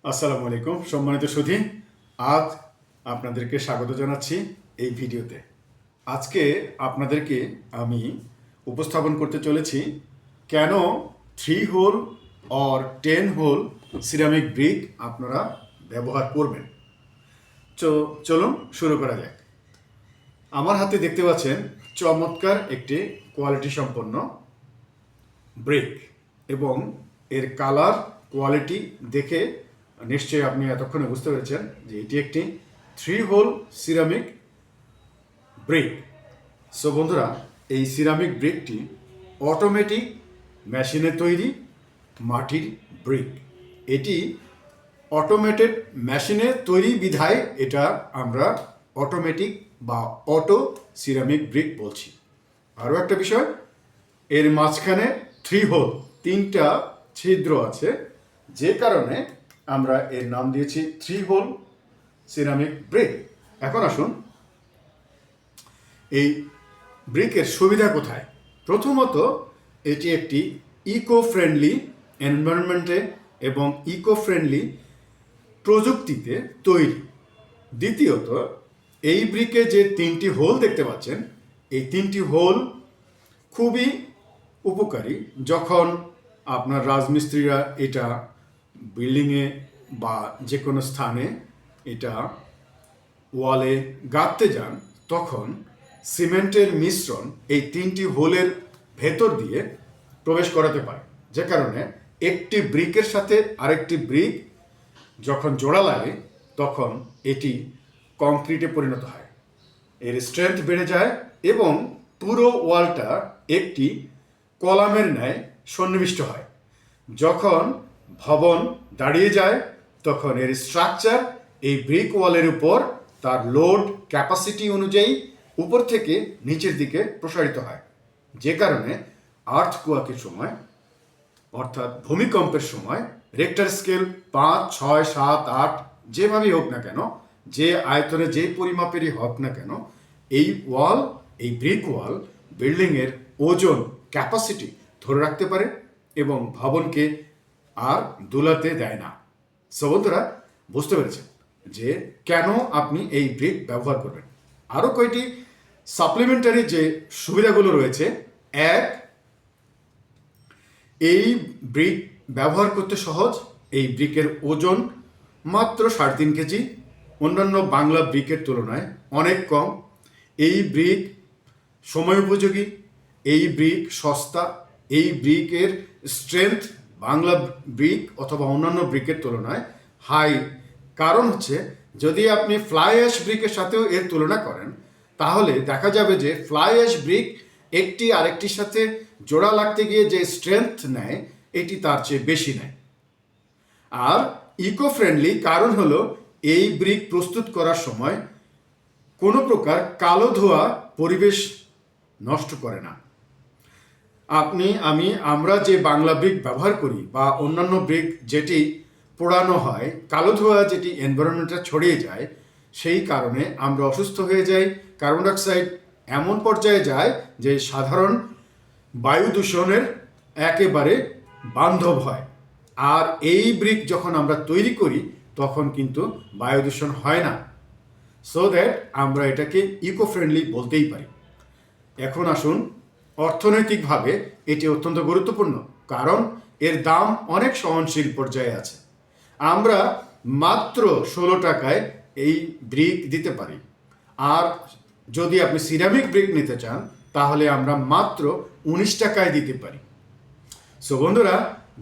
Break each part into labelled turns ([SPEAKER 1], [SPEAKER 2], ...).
[SPEAKER 1] আসসালামু আলাইকুম সম্মানিত সুধী, আজ আপনাদেরকে স্বাগত জানাচ্ছি এই ভিডিওতে। আজকে আপনাদেরকে আমি উপস্থাপন করতে চলেছি কেন 3 hole or 10 hole ceramic brick আপনারা ব্যবহার করবেন। চলুন শুরু করা যাক। আমার হাতে দেখতে পাচ্ছেন চমৎকার একটি কোয়ালিটি সম্পন্ন ব্রিক এবং এর কালার কোয়ালিটি দেখে নিশ্চয়ই আপনি এতক্ষণে বুঝতে পেরেছেন যে এটি একটি 3 হোল সিরামিক ব্রিক। সো বন্ধুরা, এই সিরামিক ব্রিকটি অটোমেটিক মেশিনে তৈরি মাটির ব্রিক। এটি অটোমেটেড মেশিনে তৈরি বিধায় এটা আমরা অটোমেটিক বা অটো সিরামিক ব্রিক বলছি। আরও একটা বিষয়, এর মাঝখানে 3 হোল, 3টা ছিদ্র আছে, যে কারণে আমরা এর নাম দিয়েছি 3 হোল সিরামিক ব্রিক। এখন আসুন এই ব্রিকের সুবিধা কোথায়। প্রথমত, এটি একটি ইকো ফ্রেন্ডলি এনভায়রনমেন্টে এবং ইকো ফ্রেন্ডলি প্রযুক্তিতে তৈরি। দ্বিতীয়ত, এই ব্রিকে যে 3টি হোল দেখতে পাচ্ছেন, এই 3টি হোল খুবই উপকারী যখন আপনার রাজমিস্ত্রিরা এটা বিল্ডিংয়ে বা যে কোনো স্থানে এটা ওয়ালে গাঁথতে যান, তখন সিমেন্টের মিশ্রণ এই 3টি হোলের ভেতর দিয়ে প্রবেশ করাতে পারে, যে কারণে একটি ব্রিকের সাথে আরেকটি ব্রিক যখন জোড়া লাগে তখন এটি কংক্রিটে পরিণত হয়, এর স্ট্রেংথ বেড়ে যায় এবং পুরো ওয়ালটা একটি কলামের ন্যায় সন্নিবিষ্ট হয়। যখন ভবন দাঁড়িয়ে যায় তখন এর স্ট্রাকচার এই ব্রিক ওয়ালের উপর তার লোড ক্যাপাসিটি অনুযায়ী উপর থেকে নিচের দিকে প্রসারিত হয়, যে কারণে আর্থকোয়াকের সময় অর্থাৎ ভূমিকম্পের সময় রেক্টার স্কেল 5, 6, 7, 8 যেভাবেই হোক না কেন, যে আয়তনে যে পরিমাপেরই হোক না কেন, এই ওয়াল, এই ব্রিক ওয়াল বিল্ডিংয়ের ওজন ক্যাপাসিটি ধরে রাখতে পারে এবং ভবনকে আর দুলাতে দেয় না। সো বন্ধুরা, বুঝতে পেরেছেন যে কেন আপনি এই ব্রিক ব্যবহার করবেন। আরও কয়টি সাপ্লিমেন্টারি যে সুবিধাগুলো রয়েছে। এক, এই ব্রিক ব্যবহার করতে সহজ। এই ব্রিকের ওজন মাত্র 3.5 কেজি, অন্যান্য বাংলা ব্রিকের তুলনায় অনেক কম। এই ব্রিক সময় উপযোগী, এই ব্রিক সস্তা, এই ব্রিকের স্ট্রেংথ বাংলা ব্রিক অথবা অন্যান্য ব্রিকের তুলনায় হাই। কারণ হচ্ছে, যদি আপনি ফ্লাই অ্যাশ ব্রিকের সাথেও এর তুলনা করেন তাহলে দেখা যাবে যে ফ্লাই অ্যাশ ব্রিক একটি আরেকটির সাথে জোড়া লাগতে গিয়ে যে স্ট্রেংথ নেয় এটি তার চেয়ে বেশি নেয়। আর ইকো ফ্রেন্ডলি কারণ হলো এই ব্রিক প্রস্তুত করার সময় কোনো প্রকার কালো ধোঁয়া পরিবেশ নষ্ট করে না। আমরা যে বাংলা ব্রিক ব্যবহার করি বা অন্যান্য ব্রিক যেটি পোড়ানো হয়, কালো ধোঁয়া যেটি এনভায়রনমেন্টে ছড়িয়ে যায়, সেই কারণে আমরা অসুস্থ হয়ে যাই। কার্বন ডাইঅক্সাইড এমন পর্যায়ে যায় যে সাধারণ বায়ু দূষণের একেবারে বান্ধব হয়। আর এই ব্রিক যখন আমরা তৈরি করি তখন কিন্তু বায়ু দূষণ হয় না। সো দ্যাট আমরা এটাকে ইকো ফ্রেন্ডলি বলতেই পারি। এখন আসুন, অর্থনৈতিকভাবে এটি অত্যন্ত গুরুত্বপূর্ণ, কারণ এর দাম অনেক সহনশীল পর্যায়ে আছে। আমরা মাত্র 16 টাকায় এই ব্রিক দিতে পারি। আর যদি আপনি সিরামিক ব্রিক নিতে চান তাহলে আমরা মাত্র 19 টাকায় দিতে পারি। সো বন্ধুরা,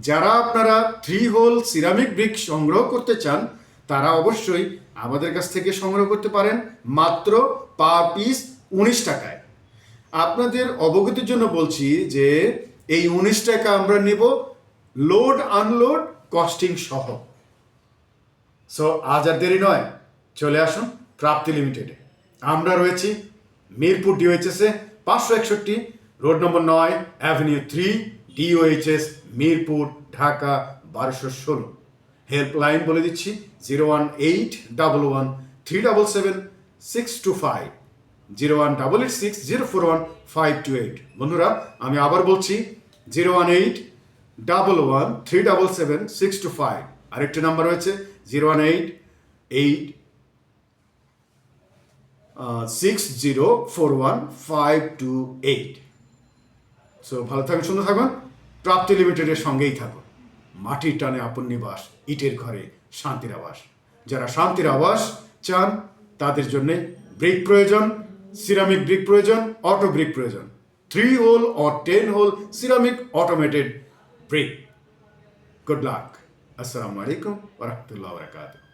[SPEAKER 1] যারা আপনারা 3 হোল সিরামিক ব্রিক সংগ্রহ করতে চান তারা অবশ্যই আমাদের কাছ থেকে সংগ্রহ করতে পারেন মাত্র পার পিস 19 টাকায়। আপনাদের অবগতির জন্য বলছি যে এই 19 টাকা আমরা নেব লোড আনলোড কস্টিং সহ। সো আজ আর দেরি নয়, চলে আসুন প্রাপ্তি লিমিটেডে। আমরা রয়েছি Mirpur ডিওএইচএসে 561 road number 9, avenue 3, DOHS Mirpur, Dhaka 1216। Helpline বলে দিচ্ছি 01811377625, 01886041528। বন্ধুরা, আমি আবার বলছি 01811377625, আরেকটি নাম্বার রয়েছে 018-86041-528। সো ভালো থাকুন, সুন্দর থাকুন, প্রাপ্তি লিমিটেডের সঙ্গেই থাকুন। মাটির টানে আপন নিবাস, ইটের ঘরে শান্তির আবাস। যারা শান্তির আবাস চান তাদের জন্য ব্রিক প্রয়োজন, সিরামিক ব্রিক প্রয়োজন, অটো ব্রিক প্রয়োজন, 3 hole or 10 hole ceramic automated brick. Good luck. আসসালামু আলাইকুম ওয়া রাহমাতুল্লাহি ওয়া বারাকাতুহু।